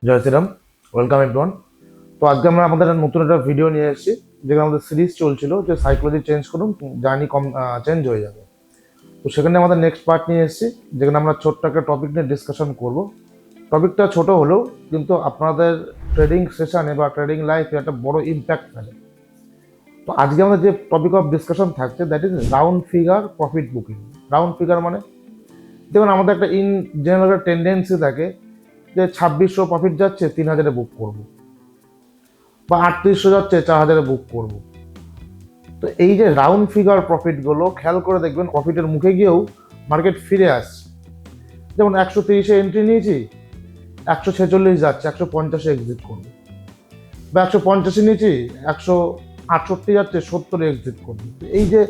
জয় Shriram, welcome everyone. তো আজকে আমরা আমাদের নতুন একটা ভিডিও নিয়ে এসেছি, যেখানে আমাদের সিরিজ চলছিল যে সাইকোলজি চেঞ্জ করুন, জার্নি কম চেঞ্জ হয়ে যাবে। তো সেখানে আমাদের নেক্সট পার্ট নিয়ে এসেছি, যেখানে আমরা ছোট্ট একটা টপিক নিয়ে ডিসকাশন করব। টপিকটা ছোট হলেও কিন্তু আপনাদের ট্রেডিং সেশনে বা ট্রেডিং লাইফে একটা বড় ইম্প্যাক্ট ফেলে। তো আজকে আমাদের যে টপিক অফ ডিসকাশন থাকছে, that is round figure profit booking. Round figure মানে, যেমন আমাদের একটা ইন জেনারেল টেন্ডেন্সি থাকে যে 2600 প্রফিট যাচ্ছে 3000-এ বুক করব, বা 3800 যাচ্ছে 4000-এ বুক করব। তো এই যে রাউন্ড ফিগার প্রফিটগুলো খেয়াল করে দেখবেন, প্রফিটের মুখে গিয়েও মার্কেট ফিরে আসছে। যেমন 130-এ এন্ট্রি নিয়েছি, 146 যাচ্ছে, 150-এ এক্সিট করবো, বা 150-এ নিয়েছি, 168 যাচ্ছে, 70-এ এক্সিট করবো। এই যে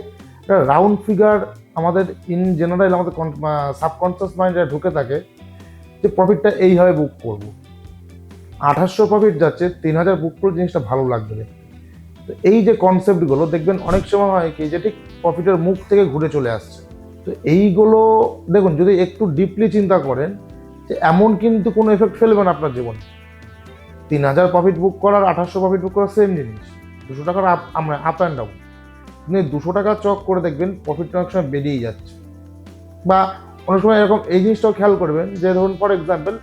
রাউন্ড ফিগার আমাদের ইন জেনারেল আমাদের সাবকনসিয়াস মাইন্ডে ঢুকে থাকে যে প্রফিটটা এইভাবে বুক করব। 2800 প্রফিট যাচ্ছে, 3000 বুক করে জিনিসটা ভালো লাগবে। তো এই যে কনসেপ্টগুলো দেখবেন অনেক সময় হয় কি, যে ঠিক প্রফিটের মুখ থেকে ঘুরে চলে আসছে। তো এইগুলো দেখুন, যদি একটু ডিপলি চিন্তা করেন, যে এমন কিন্তু কোনো এফেক্ট ফেলবে না আপনার জীবনে। 3000 প্রফিট বুক করার 2800 প্রফিট বুক করার সেম জিনিস, 200 টাকার আমরা আপ অ্যান্ড ডাউন। আপনি 200 টাকা চক করে দেখবেন প্রফিটটা অনেক সময় বেরিয়ে যাচ্ছে। বা অনেক সময় এরকম এই জিনিসটাও খেয়াল করবেন, যে ধরুন ফর এক্সাম্পল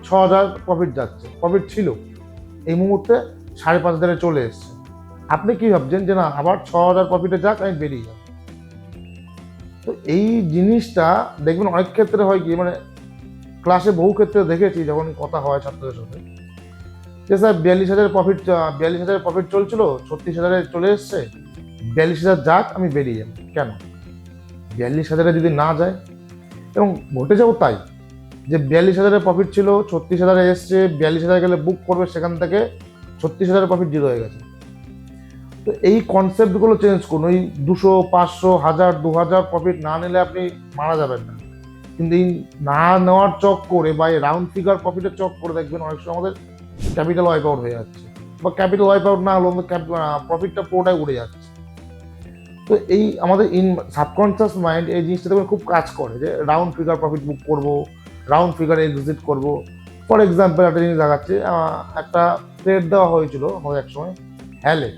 6000 প্রফিট যাচ্ছে, প্রফিট ছিল, এই মুহূর্তে 5500-এ চলে এসছে। আপনি কি ভাবছেন যে না, আবার 6000 প্রফিটে যাক, আমি বেরিয়ে যাব। তো এই জিনিসটা দেখবেন অনেক ক্ষেত্রে হয় কি, মানে ক্লাসে বহু ক্ষেত্রে দেখেছি যখন কথা হয় ছাত্রদের সাথে, যে স্যার 42,000 প্রফিট চলছিল, 36,000-এ চলে এসছে, 42,000 যাক, আমি বেরিয়ে যাব। কেন? 42,000-এ যদি না যায়, এবং ঘটে যাবো তাই, যে 42,000-এর প্রফিট ছিল, 36,000-এ এসছে, 42,000 গেলে বুক করবে, সেখান থেকে 36,000-এর প্রফিট জিরো হয়ে গেছে। তো এই কনসেপ্টগুলো চেঞ্জ করুন। ওই 200, 500, 1000, 2000 প্রফিট না নিলে আপনি মারা যাবেন না। কিন্তু এই না নেওয়ার চক করে বা এই রাউন্ড ফিগার প্রফিটের চক করে দেখবেন অনেক সময় আমাদের ক্যাপিটাল ওয়াইপ আউট হয়ে যাচ্ছে, বা ক্যাপিটাল ওয়াইপ আউট না হলেও প্রফিটটা পুরোটাই উড়ে যাচ্ছে। তো এই আমাদের সাবকনসিয়াস মাইন্ড এই জিনিসটা দেখবেন খুব কাজ করে, যে রাউন্ড ফিগার প্রফিট বুক করব, রাউন্ড ফিগার এক্সিট করব। ফর এক্সাম্পল একটা জিনিস দেখাচ্ছে, একটা ট্রেড দেওয়া হয়েছিল আমাদের এক সময় হ্যালে।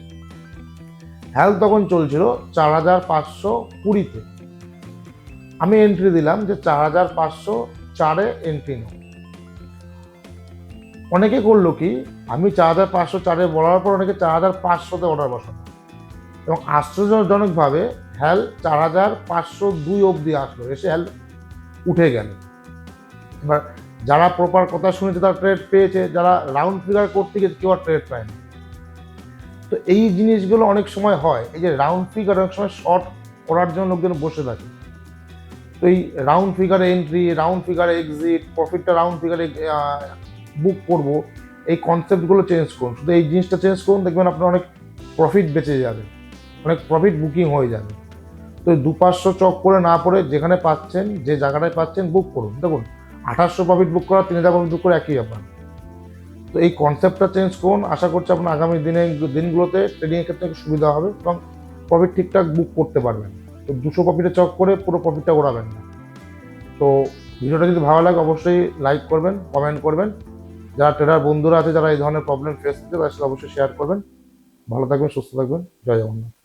হ্যাল তখন চলছিল 4520-তে। আমি এন্ট্রি দিলাম যে 4504-এ এন্ট্রি নাও। অনেকে করলো কি, আমি 4504-এ বলার পর অনেকে 4500-তে অর্ডার বসানো, এবং আশ্চর্যজনকভাবে হ্যাল 4502 অবধি আসলো, এসে হ্যাল উঠে গেল। এবার যারা প্রপার কথা শুনেছে তারা ট্রেড পেয়েছে, যারা রাউন্ড ফিগার করতে গিয়ে কেউ আর ট্রেড পায়নি। তো এই জিনিসগুলো অনেক সময় হয়, এই যে রাউন্ড ফিগার অনেক সময় শর্ট করার জন্য লোকজন বসে থাকে। তো এই রাউন্ড ফিগারে এন্ট্রি, রাউন্ড ফিগারে এক্সিট, প্রফিটটা রাউন্ড ফিগারে বুক করব, এই কনসেপ্টগুলো চেঞ্জ করুন। শুধু এই জিনিসটা চেঞ্জ করুন, দেখবেন আপনার অনেক প্রফিট বেঁচে যাবে, অনেক প্রফিট বুকিং হয়ে যাবে। তো 200-500 চক করে না পড়ে যেখানে পাচ্ছেন, যে জায়গাটায় পাচ্ছেন, বুক করুন। দেখুন 2800 প্রফিট বুক করা, 3000 প্রফিট বুক করে একই ব্যাপার। তো এই কনসেপ্টটা চেঞ্জ করুন, আশা করছি আপনার আগামী দিনগুলোতে ট্রেডিংয়ের ক্ষেত্রে একটু সুবিধা হবে, এবং প্রফিট ঠিকঠাক বুক করতে পারবেন। তো 200 প্রফিটে চক করে পুরো প্রফিটটা ওড়াবেন না। তো ভিডিওটা যদি ভালো লাগে অবশ্যই লাইক করবেন, কমেন্ট করবেন। যারা ট্রেডার বন্ধুরা আছে, যারা এই ধরনের প্রবলেম ফেস করছে, তাদের সাথে অবশ্যই শেয়ার করবেন। ভালো থাকবেন, সুস্থ থাকবেন। জয় জগন্নাথ।